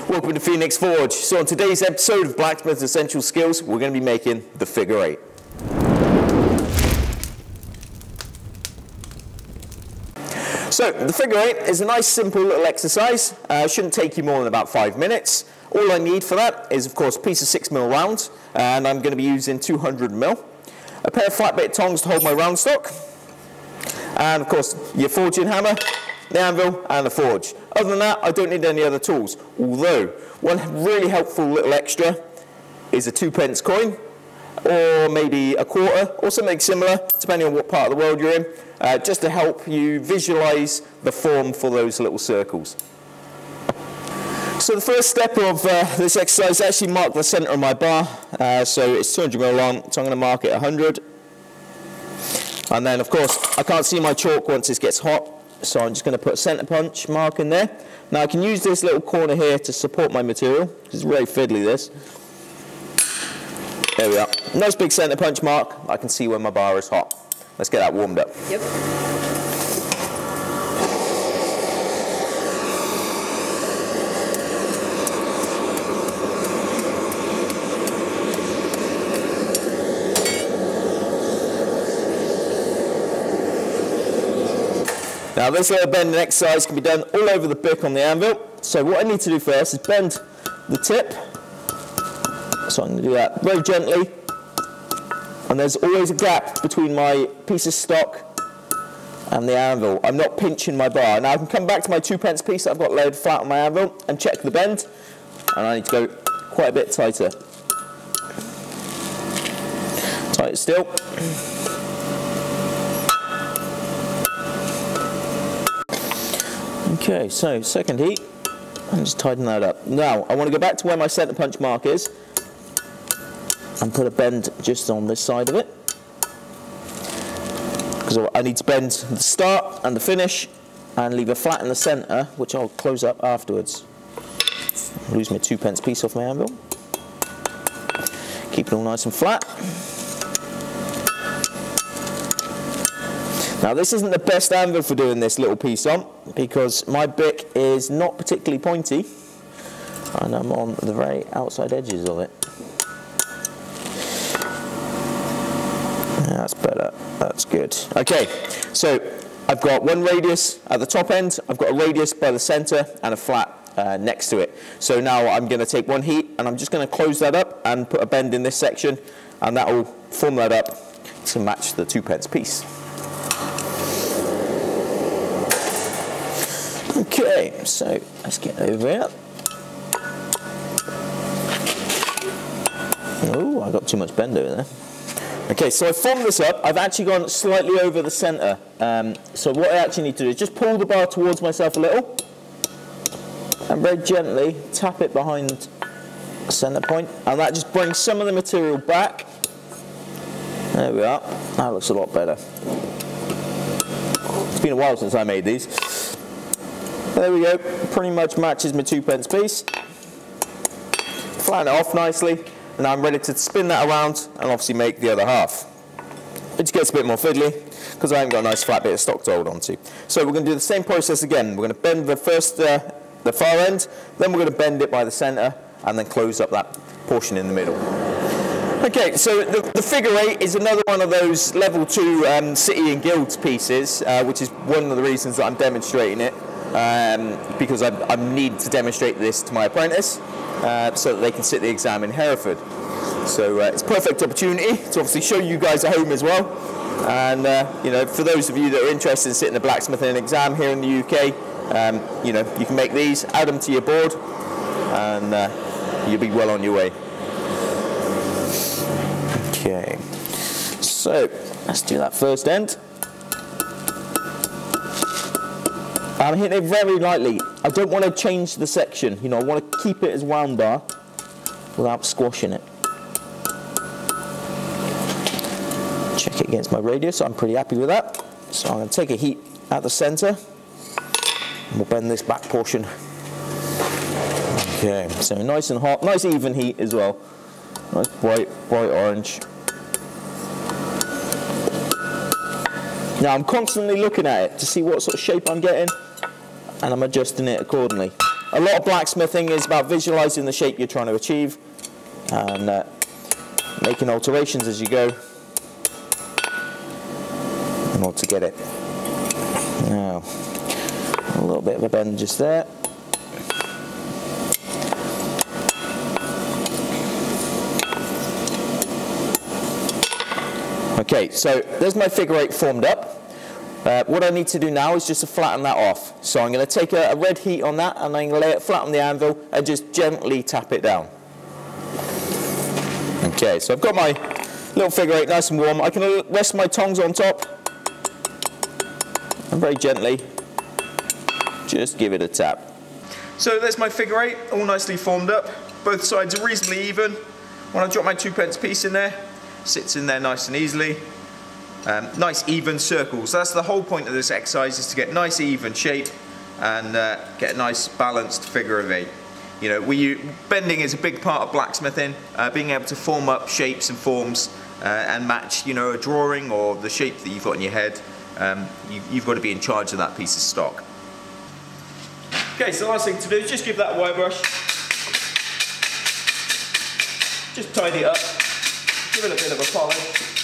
Welcome to Phoenix Forge. So on today's episode of Blacksmith's Essential Skills, we're going to be making the figure eight. So the figure eight is a nice simple little exercise. Shouldn't take you more than about 5 minutes. All I need for that is of course a piece of 6mm round, and I'm going to be using 200mm. A pair of flat bit tongs to hold my round stock, and of course your forging hammer, the anvil and the forge. Other than that, I don't need any other tools. Although, one really helpful little extra is a 2p coin, or maybe a quarter, or something similar, depending on what part of the world you're in, just to help you visualize the form for those little circles. So the first step of this exercise is actually mark the center of my bar. So it's 200mm long, so I'm going to mark it 100. And then, of course, I can't see my chalk once it gets hot, so I'm just going to put a center punch mark in there. Now I can use this little corner here to support my material. It's very fiddly, this. There we are. Nice big center punch mark. I can see when my bar is hot. Let's get that warmed up. Yep. Now this little bending exercise can be done all over the bick on the anvil. So what I need to do first is bend the tip. So I'm going to do that very gently. And there's always a gap between my piece of stock and the anvil. I'm not pinching my bar. Now I can come back to my 2p piece that I've got laid flat on my anvil and check the bend. And I need to go quite a bit tighter. Tighter still. Okay, so second heat, and just tighten that up. Now, I want to go back to where my center punch mark is, and put a bend just on this side of it. Because I need to bend the start and the finish, and leave a flat in the center, which I'll close up afterwards. Lose my 2p piece off my anvil. Keep it all nice and flat. Now this isn't the best anvil for doing this little piece on, because my bick is not particularly pointy and I'm on the very outside edges of it. That's better, that's good. Okay, so I've got one radius at the top end, I've got a radius by the center and a flat next to it. So now I'm going to take one heat and I'm just going to close that up and put a bend in this section, and that will form that up to match the 2p piece. Okay, so let's get over here. Oh, I got too much bend over there. Okay, so I formed this up. I've actually gone slightly over the center. So what I actually need to do is just pull the bar towards myself a little and very gently tap it behind the center point, and that just brings some of the material back. There we are. That looks a lot better. It's been a while since I made these. There we go, pretty much matches my 2p piece. Flatten it off nicely, and now I'm ready to spin that around and obviously make the other half. It just gets a bit more fiddly because I haven't got a nice flat bit of stock to hold onto. So we're going to do the same process again. We're going to bend the far end, then we're going to bend it by the center, and then close up that portion in the middle. Okay, so the figure eight is another one of those level 2 City and Guilds pieces, which is one of the reasons that I'm demonstrating it. Because I need to demonstrate this to my apprentice so that they can sit the exam in Hereford. So it's a perfect opportunity to obviously show you guys at home as well. And you know, for those of you that are interested in sitting the blacksmithing exam here in the UK, you know, you can make these, add them to your board, and you'll be well on your way. Okay, so let's do that first end. I'm hitting it very lightly. I don't want to change the section. You know, I want to keep it as wound bar without squashing it. Check it against my radius. I'm pretty happy with that. So I'm going to take a heat at the center, and we'll bend this back portion. Okay, so nice and hot, nice even heat as well. Nice bright orange. Now I'm constantly looking at it to see what sort of shape I'm getting, and I'm adjusting it accordingly. A lot of blacksmithing is about visualizing the shape you're trying to achieve and making alterations as you go in order to get it. Now, a little bit of a bend just there. Okay, so there's my figure 8 formed up. What I need to do now is just to flatten that off. So I'm going to take a red heat on that and I'm going to lay it flat on the anvil and just gently tap it down. Okay, so I've got my little figure 8 nice and warm. I can rest my tongs on top and very gently just give it a tap. So there's my figure 8 all nicely formed up. Both sides are reasonably even. When I drop my 2p piece in there, sits in there nice and easily. Nice even circles. That's the whole point of this exercise, is to get nice even shape and get a nice balanced figure of 8. You know, bending is a big part of blacksmithing. Being able to form up shapes and forms and match, you know, a drawing or the shape that you've got in your head. You've got to be in charge of that piece of stock. Okay, so the last thing to do is just give that a wire brush. Just tidy it up. Give it a bit of a polish.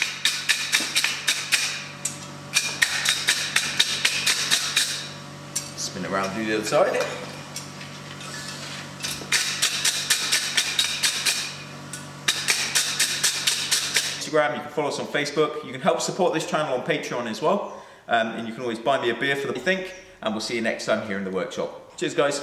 Spin it around, do the other side. Instagram, you can follow us on Facebook. You can help support this channel on Patreon as well. And you can always buy me a beer for the think. And we'll see you next time here in the workshop. Cheers, guys.